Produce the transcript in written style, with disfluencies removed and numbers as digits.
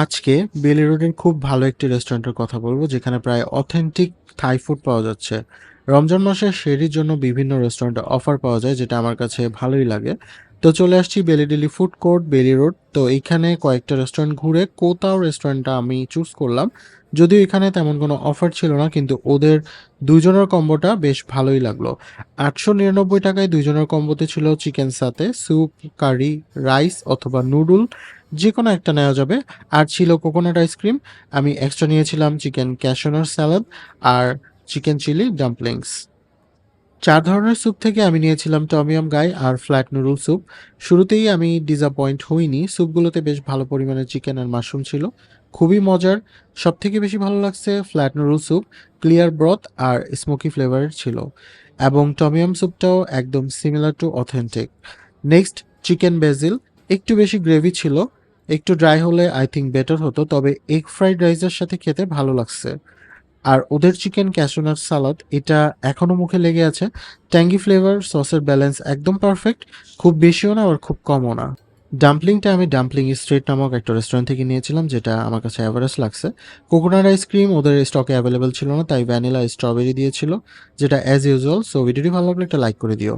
আজকে বেলি রোডের খুব ভালো একটি রেস্টুরেন্টের কথা বলবো যেখানে প্রায় অথেন্টিক থাই ফুড পাওয়া যাচ্ছে। রমজান মাসে সেহরির জন্য বিভিন্ন রেস্টুরেন্টে অফার পাওয়া যায় যেটা আমার কাছে ভালোই লাগে। তো চলে আসছি বেলি ডেলি ফুড কোর্ট বেলি রোড। তো এইখানে কয়েকটা রেস্টুরেন্ট ঘুরে কোতাও রেস্টুরেন্টটা আমি চুজ করলাম। যদিও এখানে তেমন কোনো অফার ছিল না কিন্তু ওদের দুইজনের কম্বোটা বেশ ভালোই লাগলো। 899 টাকায় দুইজনের কম্বোতে ছিল চিকেন সাথে স্যুপ, কারি, রাইস অথবা নুডল, যে কোনো একটা নেওয়া যাবে। আর ছিল কোকোনাট আইসক্রিম। আমি এক্সট্রা নিয়েছিলাম চিকেন ক্যাশনার স্যালাড আর চিকেন চিলি ডাম্পলিংস। ৪ ধরনের স্যুপ থেকে আমি নিয়েছিলাম টমিয়াম গাই আর ফ্ল্যাট নুডল স্যুপ। শুরুতেই আমি ডিসঅ্যাপয়েন্ট হইনি, স্যুপগুলোতে বেশ ভালো পরিমাণে চিকেন আর মাশরুম ছিল, খুবই মজার। সবথেকে বেশি ভালো লাগছে flat noodle soup, clear broth আর স্মোকি ফ্লেভারের ছিল, এবং টমিয়াম স্যুপটাও একদম similar to authentic. Next chicken basil, একটু বেশি গ্রেভি ছিল, একটু ড্রাই হলে আই থিঙ্ক বেটার হতো, তবে এগ ফ্রাইড রাইসের সাথে খেতে ভালো লাগছে। আর ওদের চিকেন ক্যাশনাট সালাদ, এটা এখনো মুখে লেগে আছে। ট্যাঙ্গি ফ্লেভার, সসের ব্যালেন্স একদম পারফেক্ট, খুব বেশিও না আবার খুব কমও না। ডাম্পলিংটা আমি ডাম্পলিং স্ট্রিট নামক একটা রেস্টুরেন্ট থেকে নিয়েছিলাম, যেটা আমার কাছে অ্যাভারেজ লাগছে। কোকোনাট আইসক্রিম ওদের স্টকে অ্যাভেলেবেল ছিল না, তাই ভ্যানিলা স্ট্রবেরি দিয়েছিল, যেটা অ্যাজ ইউজুয়াল। সো ভিডিওটি ভালো লাগলে একটা লাইক করে দিও।